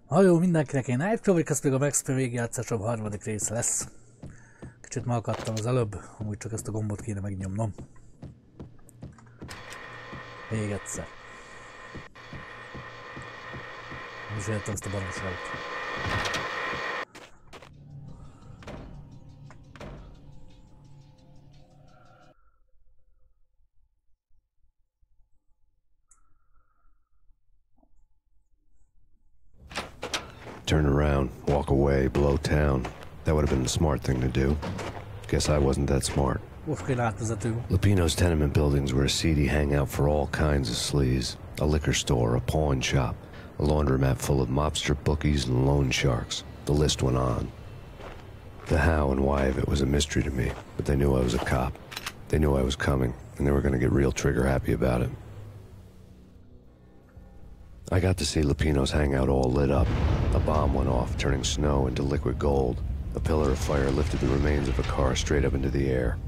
Halló mindenkinek, én Nightcrawler, ez még a Payne Végigjátszásom harmadik része lesz. Kicsit megakadtam az előbb, amúgy csak ezt a gombot kéne megnyomnom. Még egyszer. Nem is értem ezt a baromságot. Turn around, walk away, blow town. That would have been the smart thing to do. Guess I wasn't that smart. Lupino's tenement buildings were a seedy hangout for all kinds of sleaze. A liquor store, a pawn shop, a laundromat full of mobster bookies and loan sharks. The list went on. The how and why of it was a mystery to me, but they knew I was a cop. They knew I was coming, and they were going to get real trigger happy about it. I got to see Lupino's hangout all lit up. A bomb went off, turning snow into liquid gold. A pillar of fire lifted the remains of a car straight up into the air.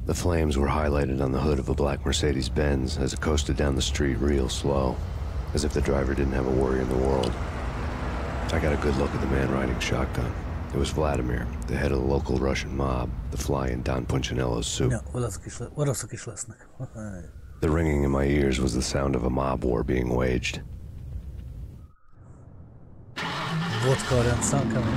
The flames were highlighted on the hood of a black Mercedes-Benz as it coasted down the street real slow, as if the driver didn't have a worry in the world. I got a good look at the man riding shotgun. It was Vladimir, the head of the local Russian mob, the fly in Don Punchinello's soup. The ringing in my ears was the sound of a mob war being waged. Vodka rendszám kemény.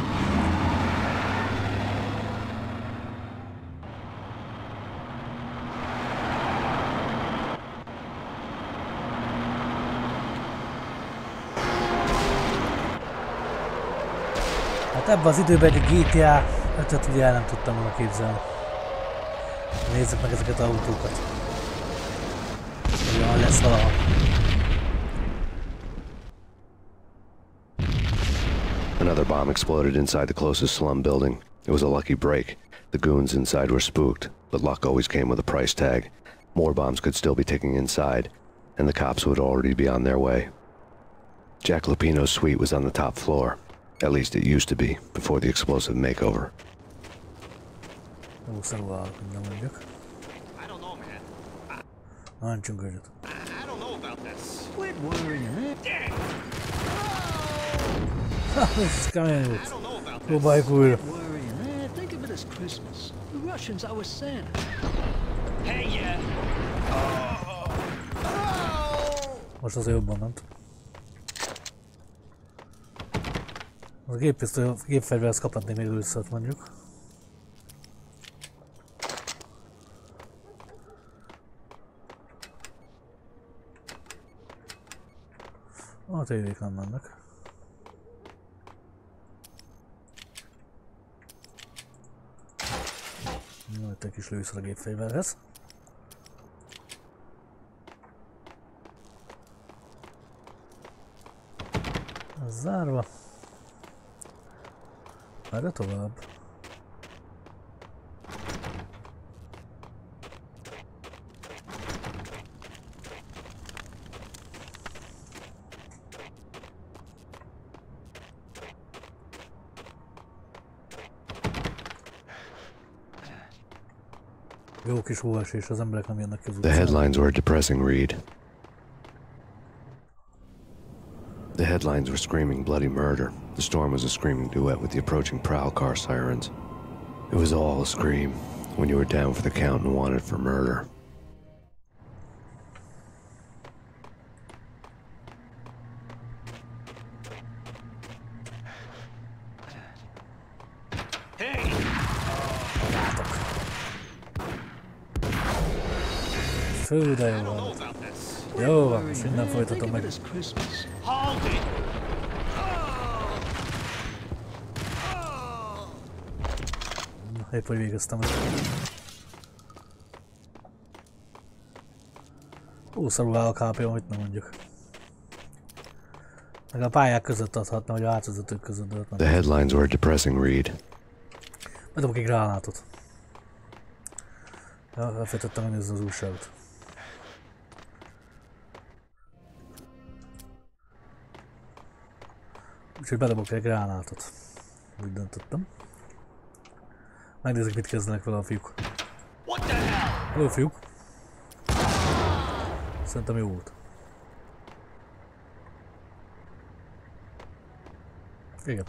Hát ebben az időben egy GTA 5-öt ugye el nem tudtam volna képzelni. Nézzük meg ezeket az autókat. Olyan lesz valaha. Another bomb exploded inside the closest slum building. It was a lucky break. The goons inside were spooked, but luck always came with a price tag. More bombs could still be ticking inside, and the cops would already be on their way. Jack Lupino's suite was on the top floor. At least it used to be, before the explosive makeover. I don't know about this. Quit worrying, eh? This is coming out. Go by cool. Think of it as Christmas. The Russians are Santa. Hey, yeah. Most azért jobban ment. A gépfegyverhez kaphatnék még először, mondjuk. A tévék nem mennek. Itt egy kis lőszer a gépfegyverhez. Ez zárva. Erre tovább. Jó kis hóesés, az emberek nem jönnek ki az utcán. The headlines were a depressing read. The headlines were screaming bloody murder. The storm was a screaming duet with the approaching prowl car sirens. It was all a scream when you were down for the count and wanted for murder. Fő, de jó van. Jó van, most minden folytatom meg. Épp hogy végeztem el. Szarul áll a KP, amit nem mondjuk. Meg a pályák között adhatna, vagy a hátvezetők között, de The headlines were a depressing read. Bedobok egy gránátot. Elfejtettem megnézni az újságot. Úgyhogy bedobok egy gránátot. Úgy döntöttem. Megnézzük, mit kezdenek vele a fiúk. Hello, fiúk! Szerintem jó volt. Igen.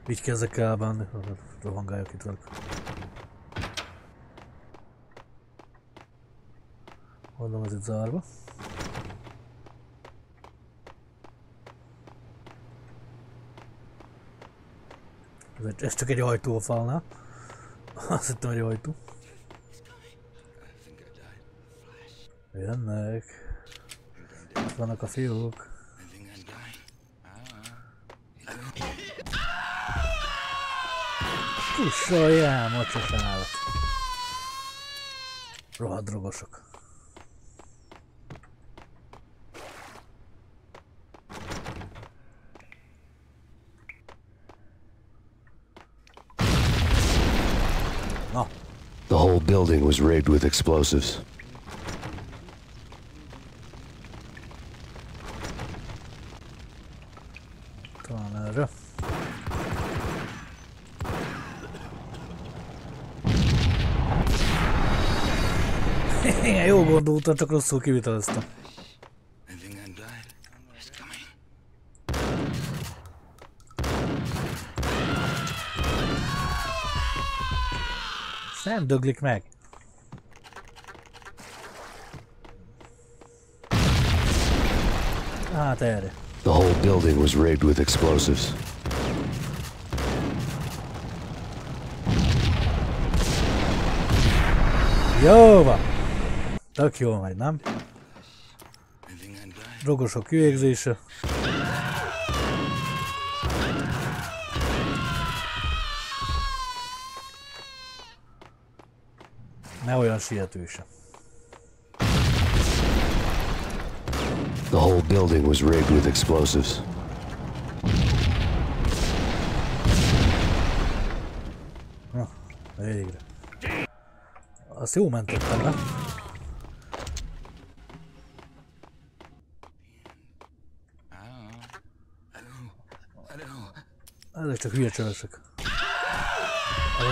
Így kezdek el bánni, rohangáljak itt velük. Mondom, ez itt zárva. Ez csak egy ajtó a falnál. Azt hittem, hogy ajtó. Jönnek. Itt vannak a fiúk. Kussoljál, mocsos állat. Rohadt drogosok. Na. The whole building was rigged with explosives. Talán erre. Igen, jó gondoltam, csak rosszul kiviteleztem. Nem döglik meg. Hát erre. The whole building was rigged with explosives. Jó van. Tök jól megy, nem? Drogosok kivégzése. Ne olyan sietőse. The whole building was rigged with explosives. Na, végre. Azt jó mentettem, nem? Ezek csak hülye csövesek.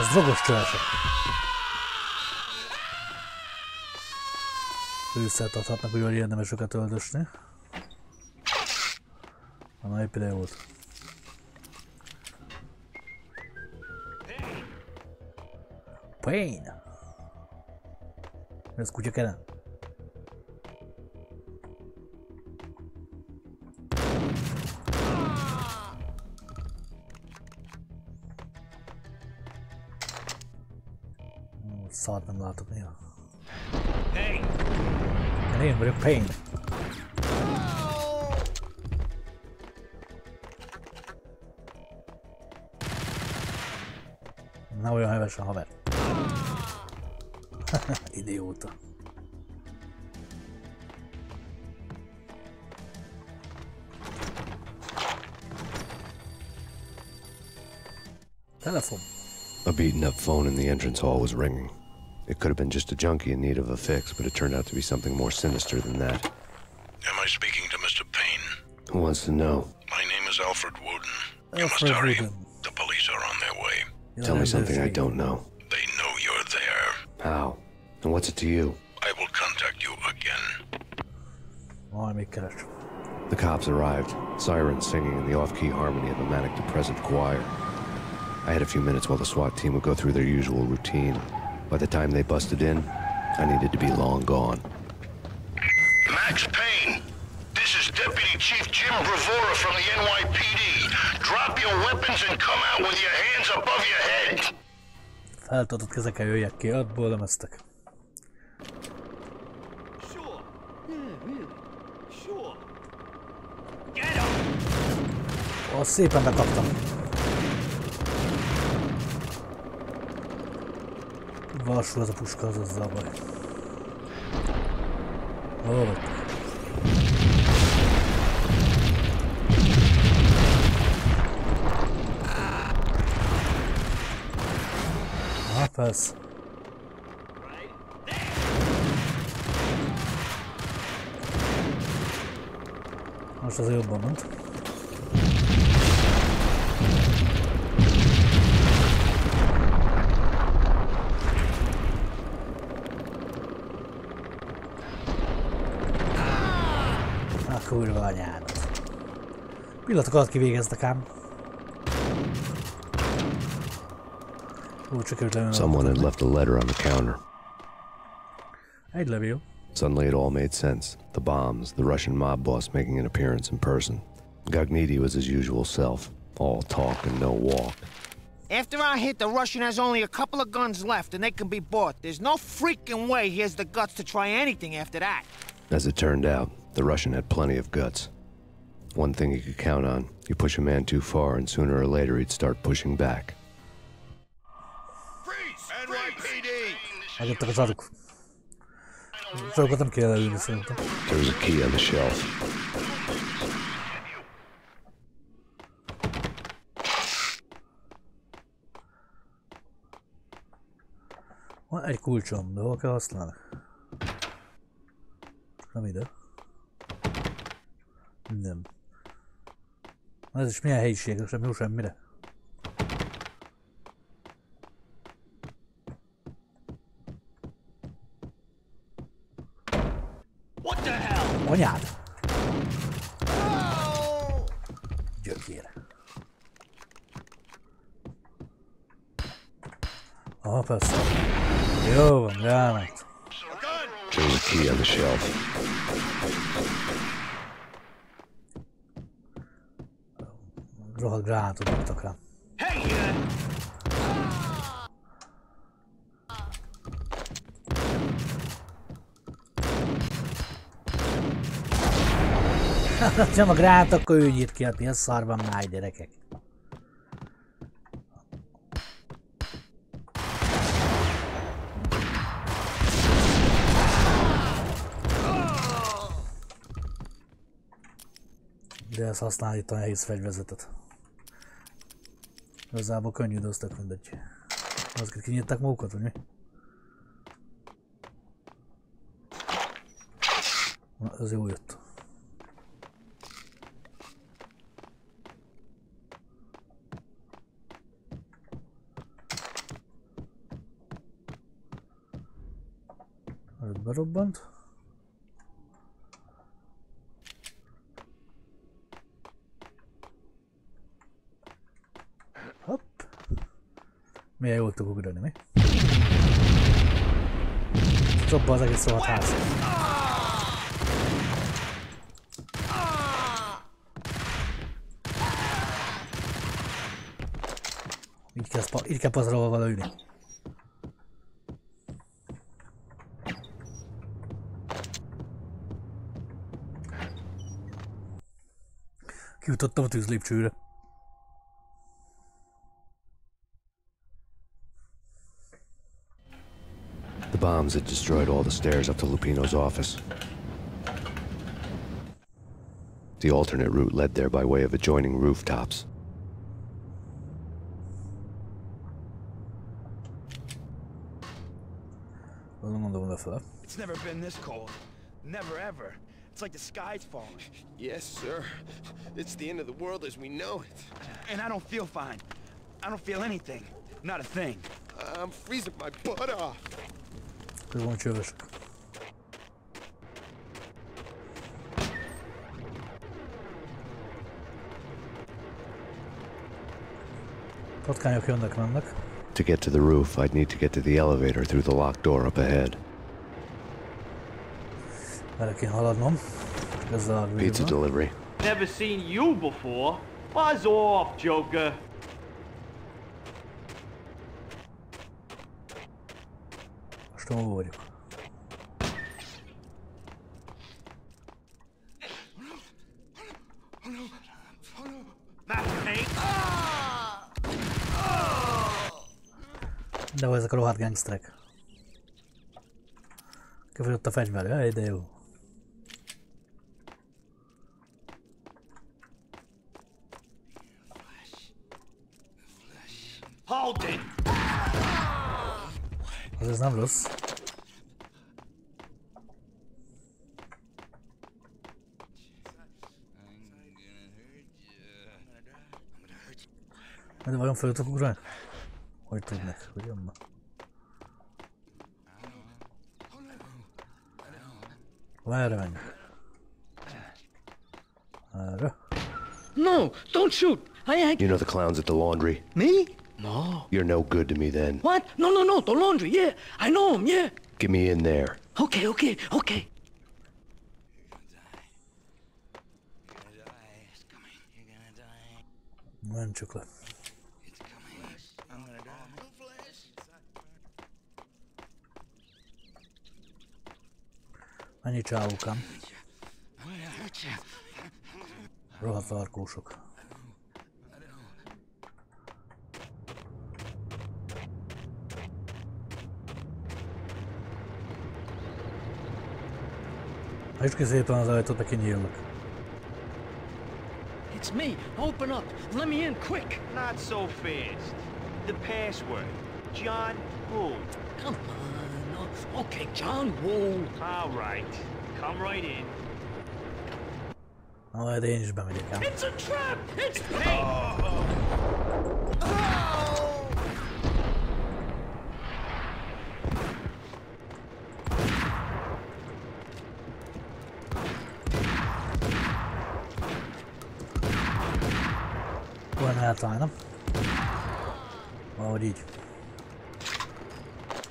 Ez drogos csövesek. Ősszel adhatnak, hogy olyan érdemes őket öldösni. Na, épp ide volt. Payne! Ez kutya keren? Szart nem látok néha. Én vagyok Payne. Ne olyan hevesen, haver. Idióta. Telefon. A beaten up phone in the entrance hall was ringing. It could have been just a junkie in need of a fix, but it turned out to be something more sinister than that. Am I speaking to Mr. Payne? Who wants to know? My name is Alfred Wooden. You must hurry. The police are on their way. Tell me something I don't know. They know you're there. How? And what's it to you? I will contact you again. The cops arrived, sirens singing in the off-key harmony of a manic-depressive choir. I had a few minutes while the SWAT team would go through their usual routine. By the time they busted in, I needed to be long gone. Max Payne, this is Deputy Chief Jim Bravura from the NYPD. Drop your weapons and come out with your hands above your head. Feltartott kezekkel jöjjek ki, abból lemeztek. Sure. Yeah, really. Sure. Get him! Azt szépen bekaptam. Varsú az a puska, az azzal baj. Hol vagytok? Aha, persze. Most azért jobban ment. kurva anyádat. Pillanatok alatt kivégeztek ám. Someone had left a letter on the counter. Egy levél. Suddenly it all made sense. The bombs, the Russian mob boss making an appearance in person. Gagnidi was his usual self. All talk and no walk. After our hit, the Russian has only a couple of guns left and they can be bought. There's no freaking way he has the guts to try anything after that. As it turned out, the Russian had plenty of guts. One thing he could count on, you push a man too far and sooner or later he'd start pushing back. Eljöttek az aruk. Sokat nem kell elülni szerintem. There was a key on the shelf. Van egy kulcsom, de hol kell használni? Nem ide. Nem. Ez is milyen helyiség, sem jó semmire. What the hell? Anyád! Gyökér. Aha, persze. Jó van, ráment. There was a key on the shelf. Rohadt gránátot dobtak rá. Hey, Ha a gránát, akkor ő nyírt ki, hát ilyen szarban máj, gyerekek. De ezt használni itt a nehéz fegyverzetet. Igazából könnyű, de az tök mindegy. Azokat kinyitták magukat, vagy mi? Na, ez jó jött. Ez berobbant. Hopp. Milyen jól tudok ugrani, mi? Csopba az egész rohadt ház. Így kell pazarolva vala ülni. Kijutottam a tűzlépcsőre. The bombs had destroyed all the stairs up to Lupino's office. The alternate route led there by way of adjoining rooftops. It's never been this cold. Never ever. It's like the sky's falling. Yes, sir. It's the end of the world as we know it. And I don't feel fine. I don't feel anything. Not a thing. I'm freezing my butt off. Közben csövös. Patkányok jönnek, mennek. To get to the roof, I'd need to get to the elevator through the locked door up ahead. Erre kéne haladnom. Pizza delivery. Never seen you before. Buzz off, Joker. Most hol vagyok? De hol ezek a rohadt gangsterek? Kifogyott a fegyver, jaj, de jó. Hold it. Az ez nem rossz. De vajon fel tudok ugrani? Hogy tudnak, hogy jön ma? Merre menjek? Erre. No, don't shoot. You know the clowns at the laundry? Me? No. You're no good to me then. What? No, the laundry, yeah. I know him, yeah. Get me in there. Okay. Mentsük le. Mennyi csávukám? Rohadt arkósok. És ki szépen az ajtót, neki nyílnak. It's me. Open up. Let me in quick. Not so fast. The password. John Woo. Come on. Okay, John Woo. All right. Come right in. Majd én is bemegyek ám. It's a trap! It's Payne! Olyan eltalálnom. Valahogy így.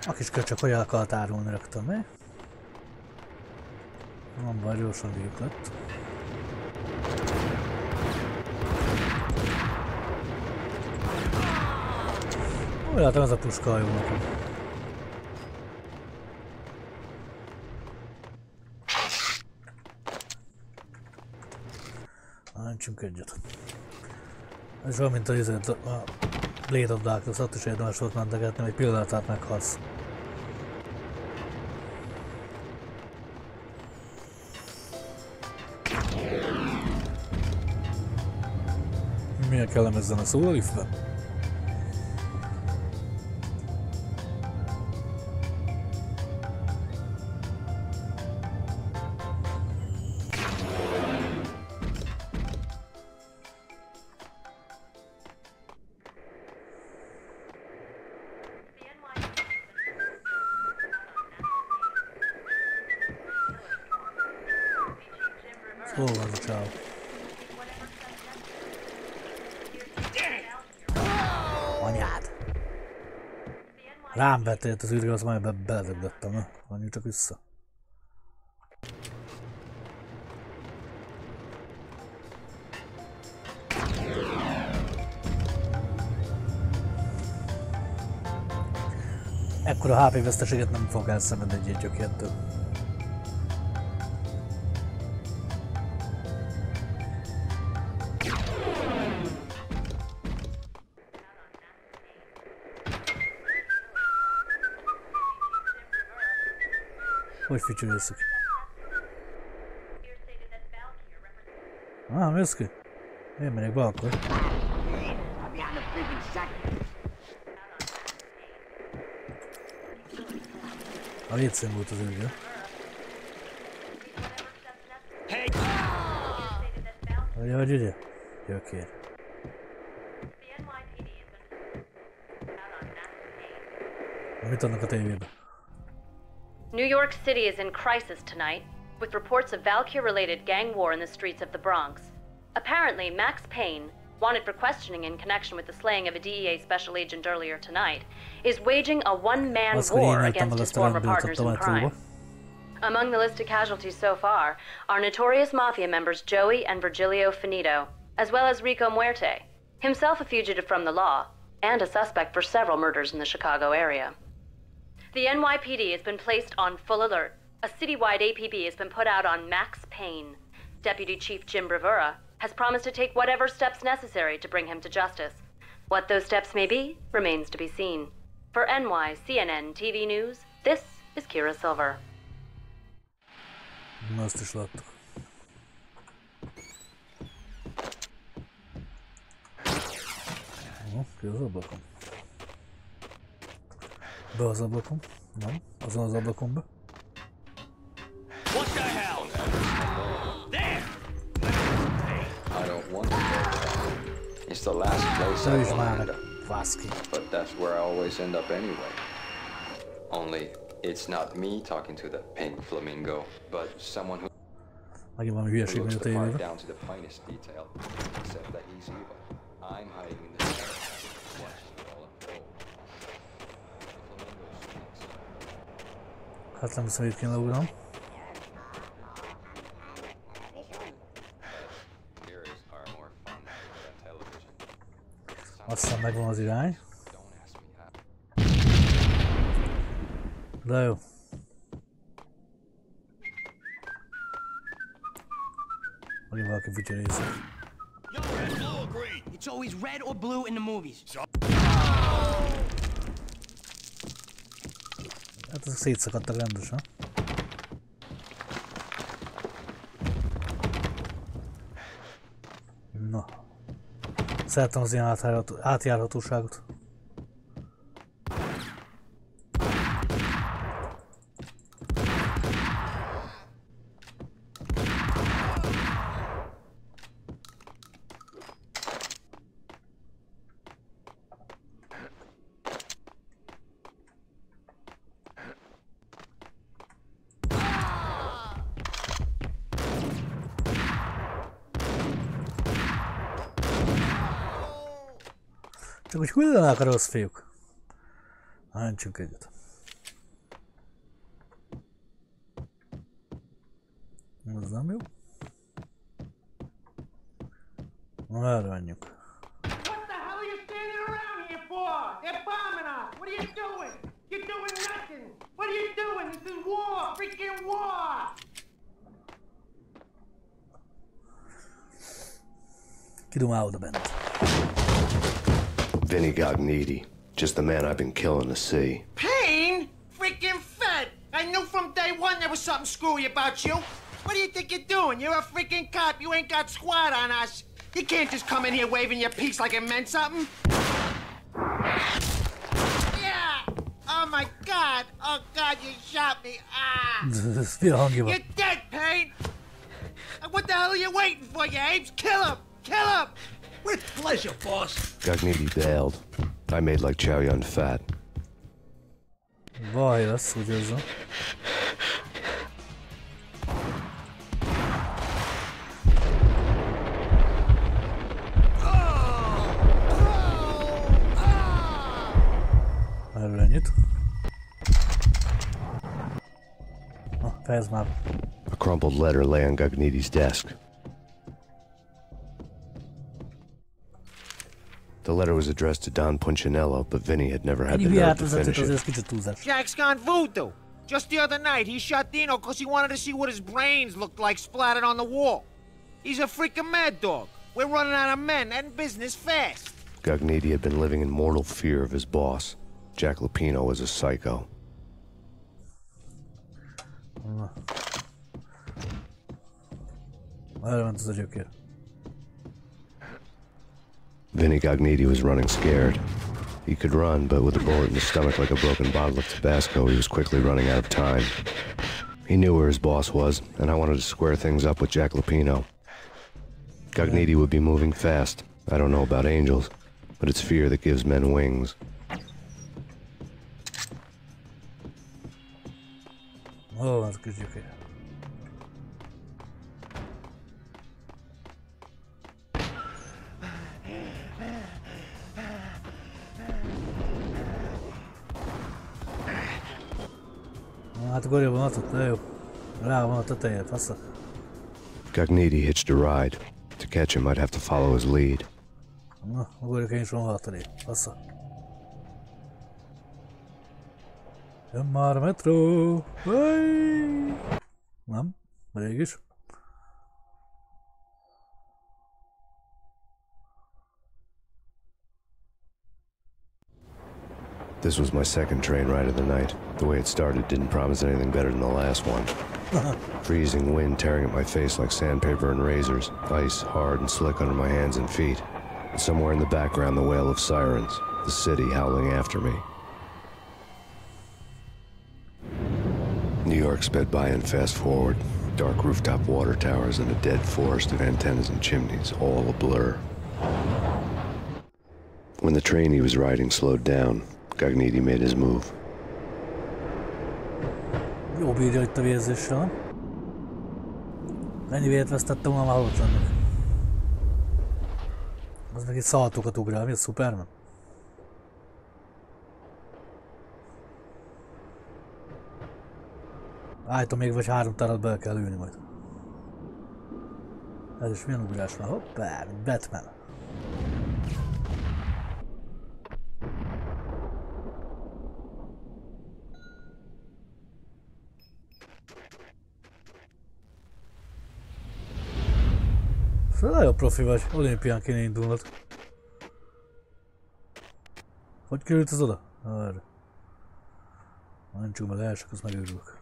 A kis köcsök hogy el akart árulni rögtön, mi? Nem baj, gyorsan végük lett. Úgy látom, ez a puska jó nekem. Öntsünk egyet. Ez olyan, mint a Blade of Darkness, ott is érdemes volt mentegetni, egy pillanatát meghalsz. Milyen kellemes zene szól a liftben? Hol van a csáv? Anyád! Rám betért az űrge, az majd beledöglettem, ne? Menjünk csak vissza. Ekkora HP veszteséget nem fog elszenvedni egy gyökértől. Hogy fütyülőszik? Mész ki? Én megyek be akkor. A létszén volt az űrge. Hogy? Gyökér. Mit adnak a tévébe? New York City is in crisis tonight, with reports of Valkyrie-related gang war in the streets of the Bronx. Apparently, Max Payne, wanted for questioning in connection with the slaying of a DEA special agent earlier tonight, is waging a one-man war against his former partners in crime. Among the listed casualties so far are notorious mafia members Joey and Virgilio Finito, as well as Rico Muerte, himself a fugitive from the law, and a suspect for several murders in the Chicago area. The NYPD has been placed on full alert. A citywide APB has been put out on Max Payne. Deputy Chief Jim Bravura has promised to take whatever steps necessary to bring him to justice. What those steps may be remains to be seen. For NYCNN TV News, this is Kira Silver. Azt is láttuk. Ki az ablakon? Be az ablakon? Nem, azon az ablakon be. What the hell? There! I don't want to go. It's the last place I want to end up. But that's where I always end up anyway. Only it's not me talking to the pink flamingo, but someone who... Megint valami hülyeség van a tévében. Hát nem hiszem, hogy itt kéne leugrom. Aztán megvan az irány. De jó. Megint valaki fütyörézik. It's always red or blue in the movies. Hát ezek szétszakadtak rendesen. Na. Szeretem az ilyen átjárhatóságot. Csak hogy hullanak a rossz fiúk. Háncsunk egyet. Ez nem jó. Na, merre menjünk? What the hell are you standing around here for? They're bombing us. What are you doing? You're doing nothing. What are you doing? This is war. Freaking war. Kidumál oda bent. Vinny Gognitti, just the man I've been killing to see. Payne? Freaking fed! I knew from day one there was something screwy about you. What do you think you're doing? You're a freaking cop. You ain't got squat on us. You can't just come in here waving your piece like it meant something. Yeah! Oh my God! Oh God, you shot me! Ah! You're dead, Payne! What the hell are you waiting for, you apes? Kill him! Kill him! With pleasure, boss. Gognitti bailed. I made like Chow Yun Fat. Vaj, lesz, úgy érzem. Erről ennyit. Na, fejezd már. A crumpled letter lay on Gognitti's desk. The letter was addressed to Don Punchinello, but Vinny had never had the nerve to finish it. Jack's gone voodoo. Just the other night, he shot Dino because he wanted to see what his brains looked like splattered on the wall. He's a freaking mad dog. We're running out of men and business fast. Gognitti had been living in mortal fear of his boss. Jack Lupino was a psycho. Vinny Gognitti was running scared. He could run, but with a bullet in his stomach like a broken bottle of Tabasco, he was quickly running out of time. He knew where his boss was, and I wanted to square things up with Jack Lupino. Gognitti would be moving fast. I don't know about angels, but it's fear that gives men wings. Oh, that's good, okay. Hát akkor jó vonatot, de jó. Rá van a tetejére, fasz. Gognitti hitched a ride. To catch him, I'd have to follow his lead. Na, ugorjuk én is van hátadé, fasz. Jön már a metró! Hey! Nem? Mégis. This was my second train ride of the night. The way it started didn't promise anything better than the last one. Freezing wind tearing at my face like sandpaper and razors. Ice hard and slick under my hands and feet. And somewhere in the background, the wail of sirens. The city howling after me. New York sped by in fast forward. Dark rooftop water towers and a dead forest of antennas and chimneys, all a blur. When the train he was riding slowed down, Gognitti made his move. Jó bírja itt a vérzéssel. Mennyi vért vesztettem, már halott lennék. Az meg itt szaltókat ugrál, mi a Superman? Állítom még vagy 3 tárat bele kell ülni majd. Ez is milyen ugrás van? Hoppá, Batman. Szóval nagyon profi vagy, olimpián kéne indulnod. Hogy került ez oda? Arra. Mancsuk meg elsők, azt megőrülök.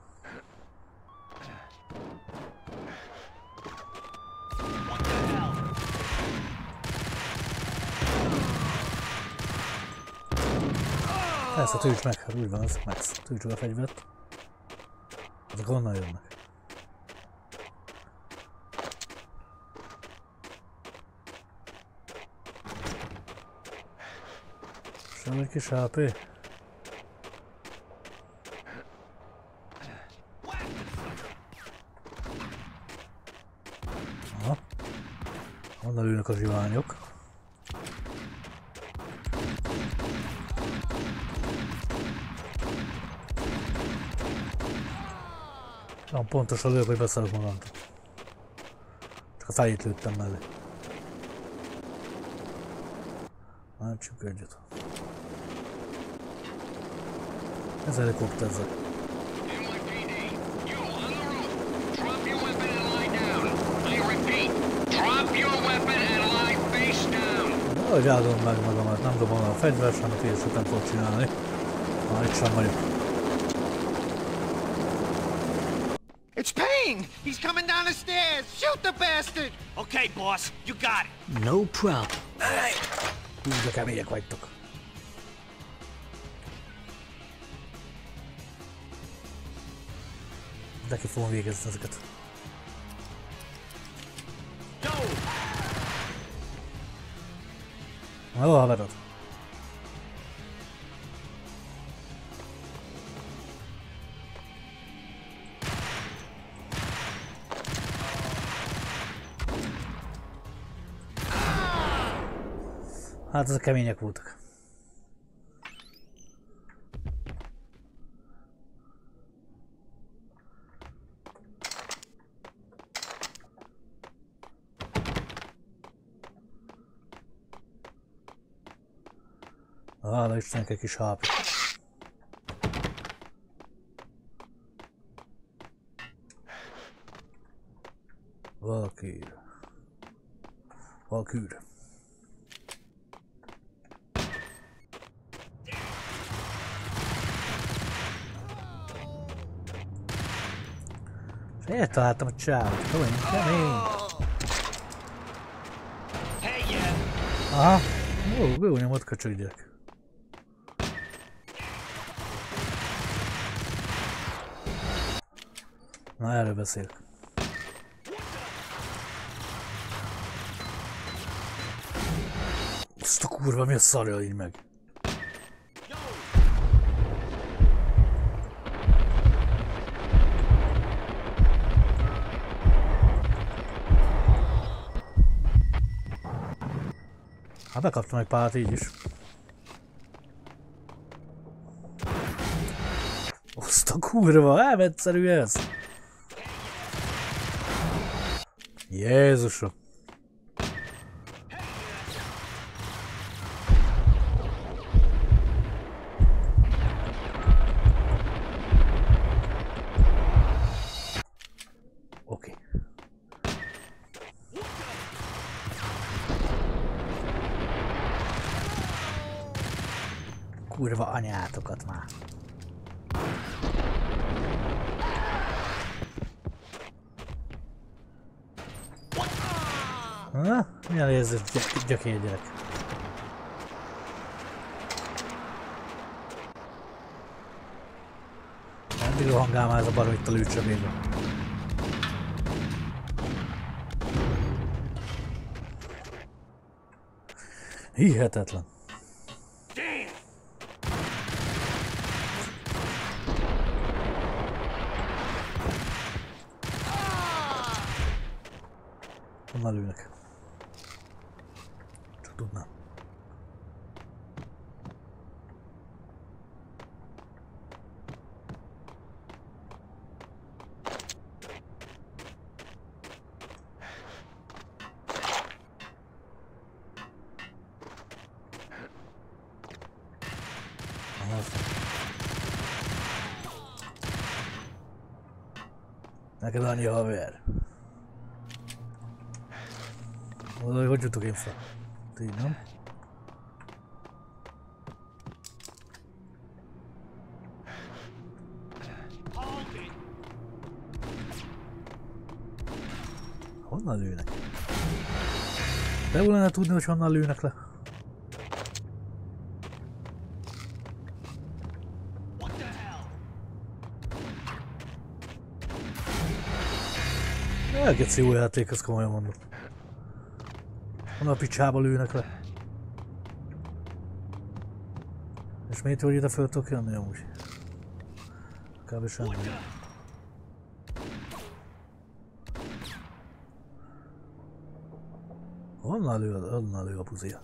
Persze, tűjts meg, hát úgy van ez, Max. Tűjts meg a fegyvert. Azok honnan jönnek? Semmi kis HP. Aha. Onnan ülnek a zsiványok. Olyan pontosan lők, hogy beszarok magamtól. Csak a fejét lőttem mellé. Mártsuk egyet. Ez helikopterzek. Ahogy áldom meg magamat, nem dobom a fegyvert, semmit észre nem tudok csinálni. Már itt sem vagyok. It's Payne! He's coming down the stairs! Shoot the bastard! Okay, boss, you got it. No problem. Úgy de kemények vagytok. De ki fogom végezni ezeket. Jó, haverod. Hát ezek kemények voltak. Hála Istennek egy kis HP. Valkýr. Valkýr. És eltaláltam a csávot, kemény. Aha, jó nyomott köcsög gyerek. Na, erről beszélek. Azt a kurva, mi a szarja így meg? Hát bekaptam egy párat így is. Azt a kurva, elmetszerű ez! Jézusom! Oké. Kurva anyátokat már! Na, milyen érzés gyökény gyerek. Mindig rohangál már ez a barom itt a lőcsövébe. Hihetetlen. Honnan lőnek? Csak tudnám. Neked annyi haver. Oda, hogy jutok én fel? Így nem? Honnan lőnek? De jól lenne tudni, hogy honnan lőnek le. Elgeci jó játék, ezt komolyan mondom. Honnan a picsába lőnek le. És miért hogy ide föl tudok jönni amúgy? Kb. semmi. Honnan lő a puzia?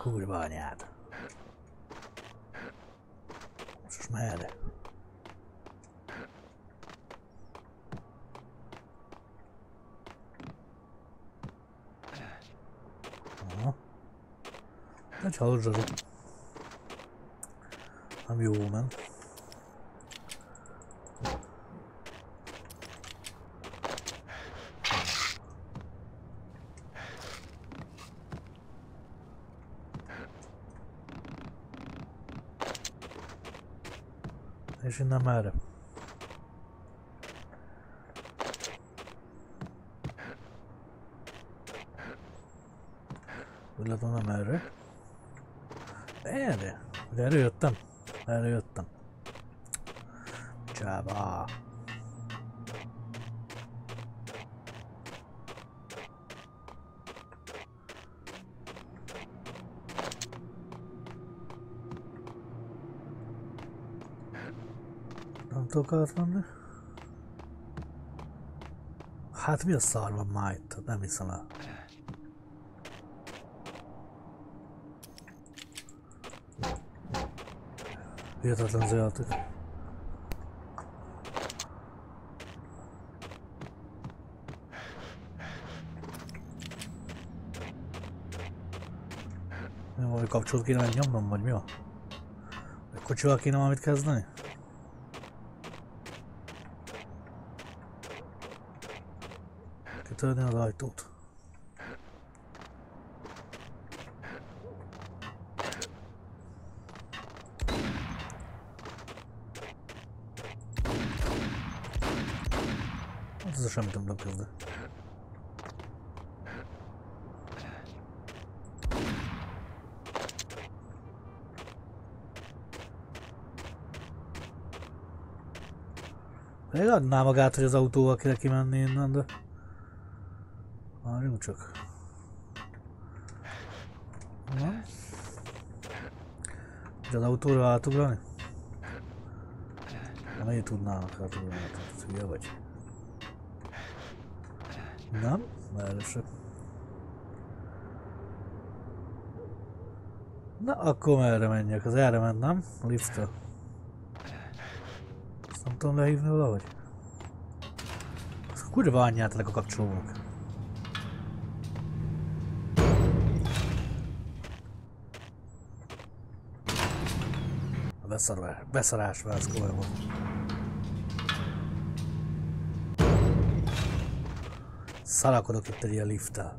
Kurva anyád. Most merre? Aha. Egy halzsarú. Nem jó ment. És innen merre? Úgy látom, nem erre. Erre? De erre jöttem. Erre jöttem. Csába. Nem tudok átmenni? Hát mi a szar van már itt? Nem hiszem el. Hihetetlen zajlatok. Mi valami kapcsolót kéne megnyomnom, vagy mi a? Egy kocsival kéne valamit kezdeni? Kitörni az ajtót. Hát ez semmit nem tudom kezdeni. Még adná magát, hogy az autóval kéne kimenni innen, de... Várjunk csak. Na? De az autóra átugrani? Nem így tudnának átugrani, hát hülye vagy. Nem? Merre sem. Na akkor merre menjek? Az erre ment, nem? A lifttel. Ezt nem tudom lehívni valahogy? Kurva anyját ennek a kapcsolónak. Beszarás válsz komolyan van. Szarakodok itt egy ilyen lifttel.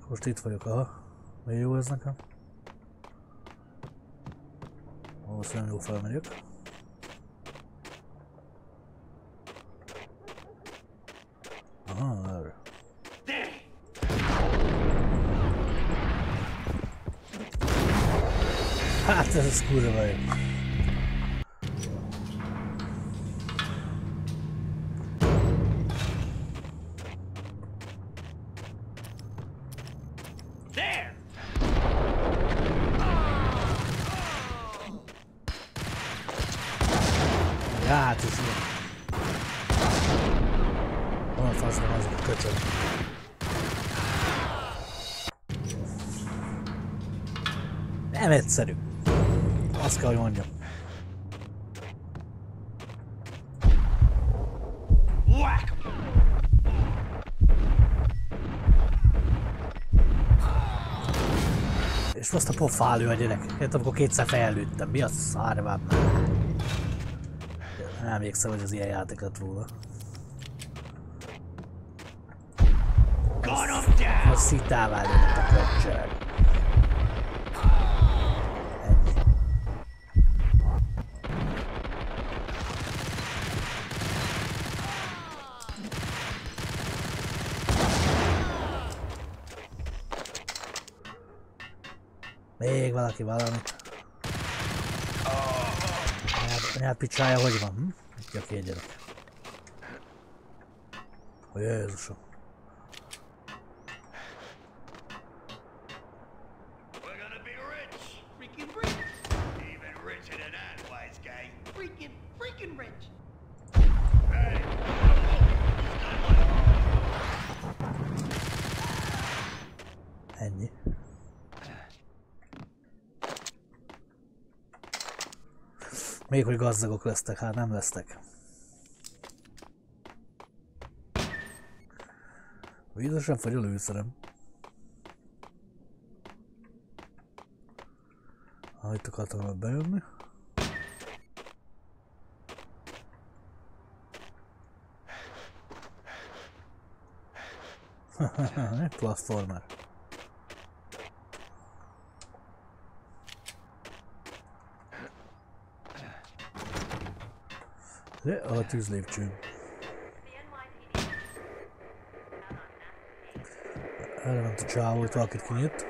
Most itt vagyok, aha. Milyen jó ez nekem? Valószínűleg jó felmegyek. Aha, erre. Hát ez kurva jó. There! Hát is ilyen. Van a faszban azok a köcsög. Nem egyszerű. Azt kell, hogy mondjam. És most a pofálő a gyerek. Érted, amikor kétszer fejlődtem. Mi a szárvább már? Nem emlékszem, hogy az ilyen játék lett volna. Most szitává lőtt a köcsög. Még valaki valamit. Anyád picsája hogy van? Itt a két gyerek. Ó, Jézusom. Ennyi. Még hogy gazdagok lesztek, hát nem lesztek. Vízesen fogy a lőszerem. Itt akartam bejönni. Egy platformer. A tűzlépcső. Erre ment a csávó, itt valakit kinyit.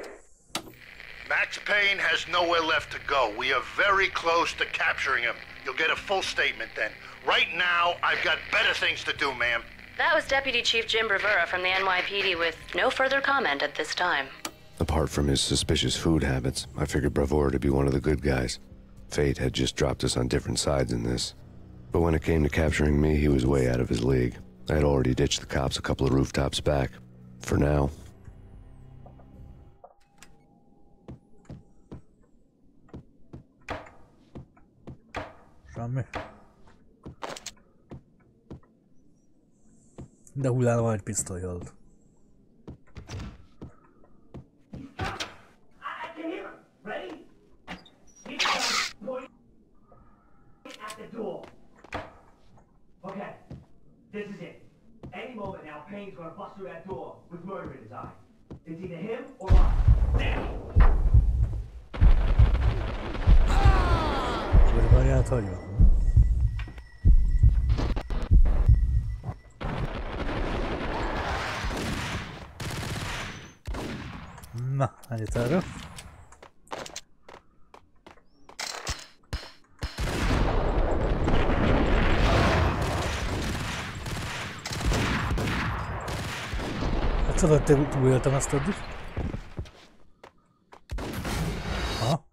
Max Payne has nowhere left to go. We are very close to capturing him. You'll get a full statement then. Right now, I've got better things to do, ma'am. That was Deputy Chief Jim Rivera from the NYPD with no further comment at this time. Apart from his suspicious food habits, I figured Bravura to be one of the good guys. Fate had just dropped us on different sides in this. But when it came to capturing me, he was way out of his league. I had already ditched the cops a couple of rooftops back. For now. Semmi. De hullál van egy pisztolyod. Okay, this is it. Any moment now, Payne's gonna bust through that door with murder in his eye. It's either him or us. Kurváját hagyva. Na, ennyit erről. Csodát túléltem ezt eddig. Aha.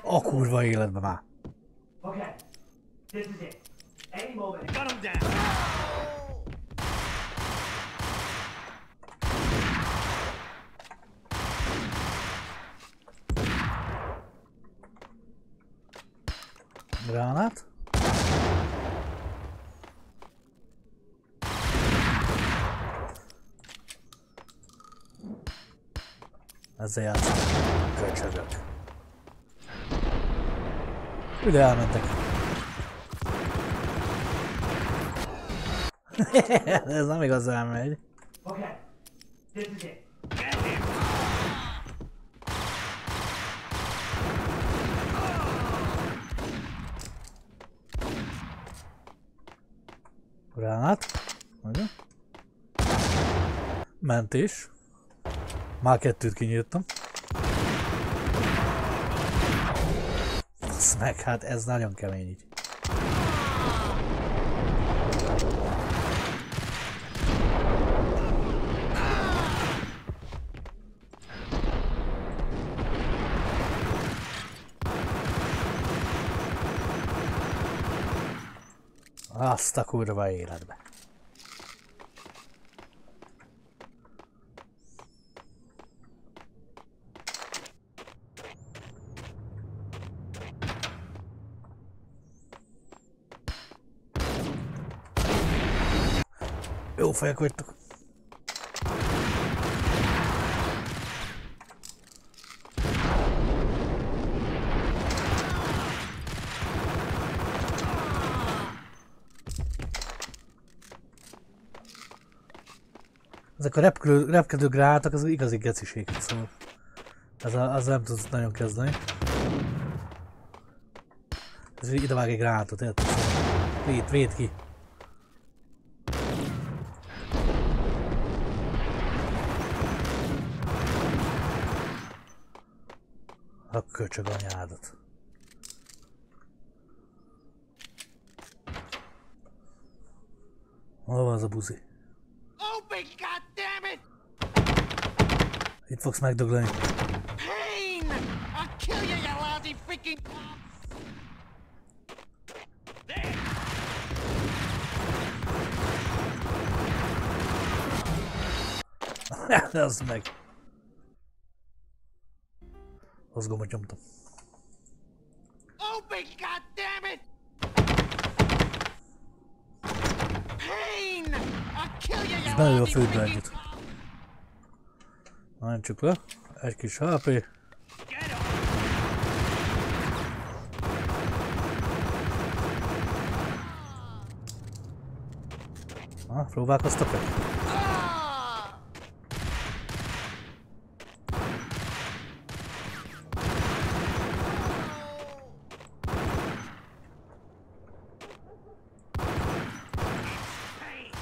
A kurva életbe már. Gun him down! Gránát. Ezzel játszom. Köcsögök. Ide elmentek. Ez nem igazán megy. Gránát. Mentés. Már 2-t kinyírtam. Fasz meg, hát ez nagyon kemény így. Azt a kurva életbe. Jó fejek vagytok. Ezek a repkedő gránátok az igazi geciség, szóval az nem tudsz nagyon kezdeni. Ez ide vág egy gránátot, érted? Szóval véd ki. A köcsög anyádat. Hol van az a buzi? Itt fogsz megdögleni. Payne! I'll kill you, you lousy freaking cop! Az meg. Az gombot nyomtam. Open, goddammit! Payne! I'll kill you, you Belül a lousy földbe freaking együtt. cop! Mentsük le. Egy kis HP. Na, próbálkoztak meg?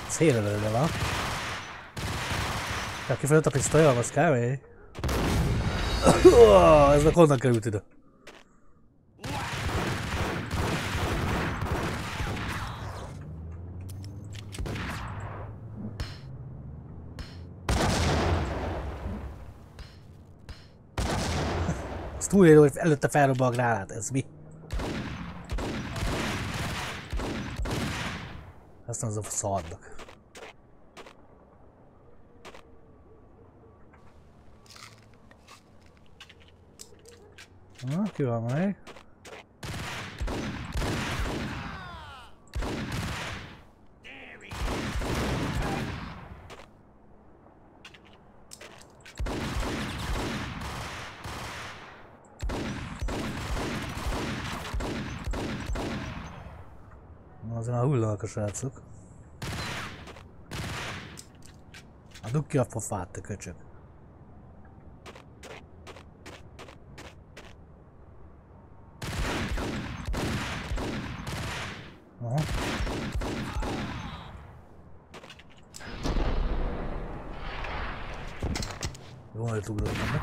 Szélelőre van. Aki felült a pisztolyom, az kemény. Ez meg honnan került ide? Az túlélő, hogy előtte felrobban a gránát, ez mi? Ezt nem az a szarnak. Na, ki van még? Azért már hullanak a srácok. Dugd ki a pofát, te köcsög. Aha. Jól nagyot ugrottam be.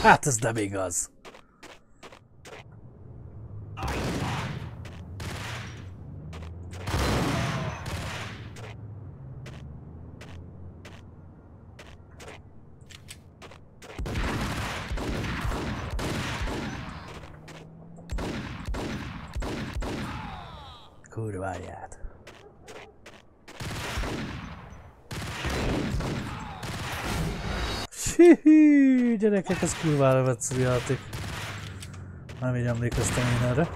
Hát ez nem igaz. Kurváját. Hihű, gyerekek, ez kurvára vetsző játék. Nem így emlékeztem én erre.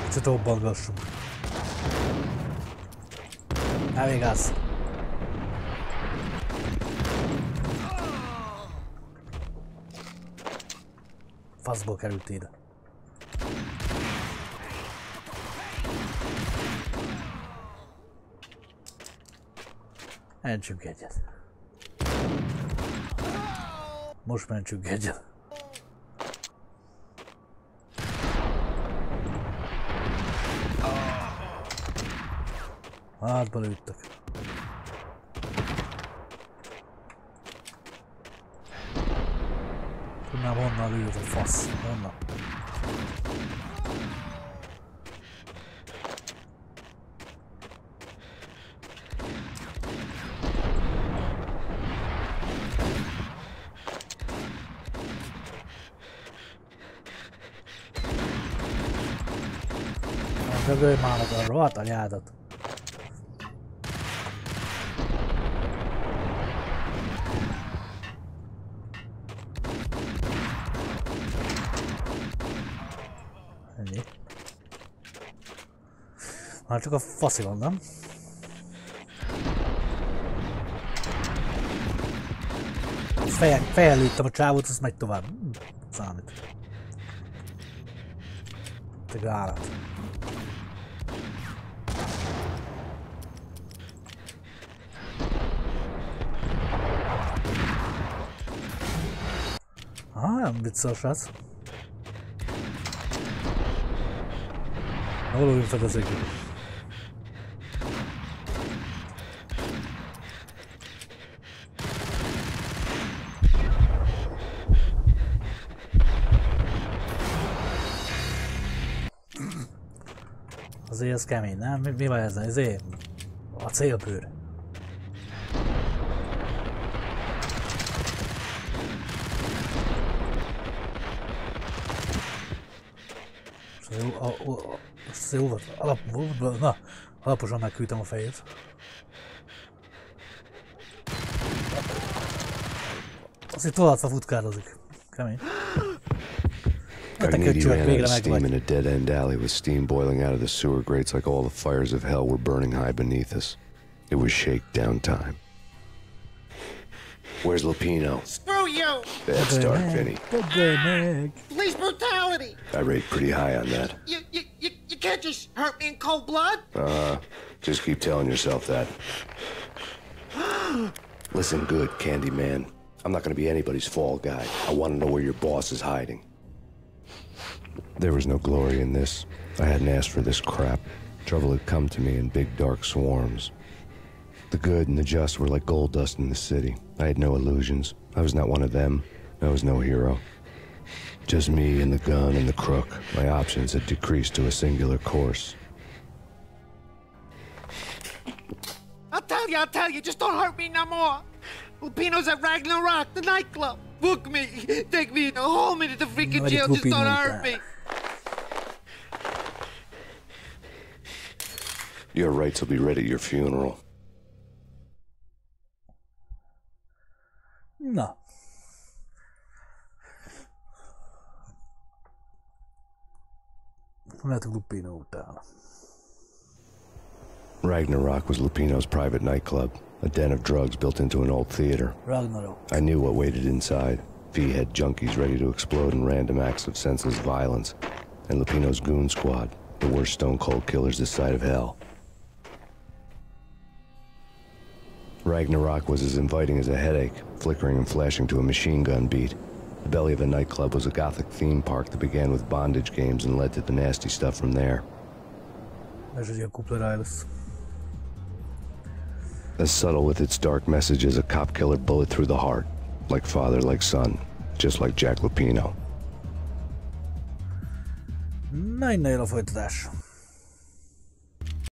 Kicsit obbangassunk. Nem igaz. Faszból került ide. Mentsünk egyet. Most mentsünk egyet. Hátba lőttek. Tudnám honnan lőtt a fasz. Honnan? Dögölj már meg a rohadt anyádat. Ennyi. Már csak a faszi van, nem? Fejjel lőttem a csávót, az megy tovább. Számít. Te gálát. Nem viccel, srác. Hol lőjünk fedezik? Azért ez kemény, nem? Mi van ezen? Ezért a célbőr. Most jó volt, alaposan megküldtem a fejét. Azért tolatva futkározik. Kemény. Got an 80 ran out of steam in a dead-end alley with steam boiling out of the sewer grates like all the fires of hell were burning high beneath us. It was shakedown time. Where's Lupino? Screw you! Bad start, Vinny. Police brutality! I rate pretty high on that. You can't just hurt me in cold blood? Just keep telling yourself that. Listen good, Candyman. I'm not gonna be anybody's fall guy. I want to know where your boss is hiding. There was no glory in this. I hadn't asked for this crap. Trouble had come to me in big dark swarms. The good and the just were like gold dust in the city. I had no illusions. I was not one of them. I was no hero. Just me and the gun and the crook. My options had decreased to a singular course. I'll tell you, just don't hurt me no more. Lupino's at Ragnarok, the nightclub. Book me, take me home into the freaking jail, just don't hurt me. Your rights will be read at your funeral. Na. Lehet Lupino utána. Ragnarok was Lupino's private nightclub, a den of drugs built into an old theater. Ragnarok. I knew what waited inside. V-head junkies ready to explode in random acts of senseless violence. And Lupino's goon squad, the worst stone-cold killers this side of hell. Ragnarok was as inviting as a headache, flickering and flashing to a machine gun beat. The belly of the nightclub was a gothic theme park that began with bondage games and led to the nasty stuff from there. As subtle with its dark message as a cop killer bullet through the heart. Like father, like son. Just like Jack Lupino. Na, innen jön a folytatás.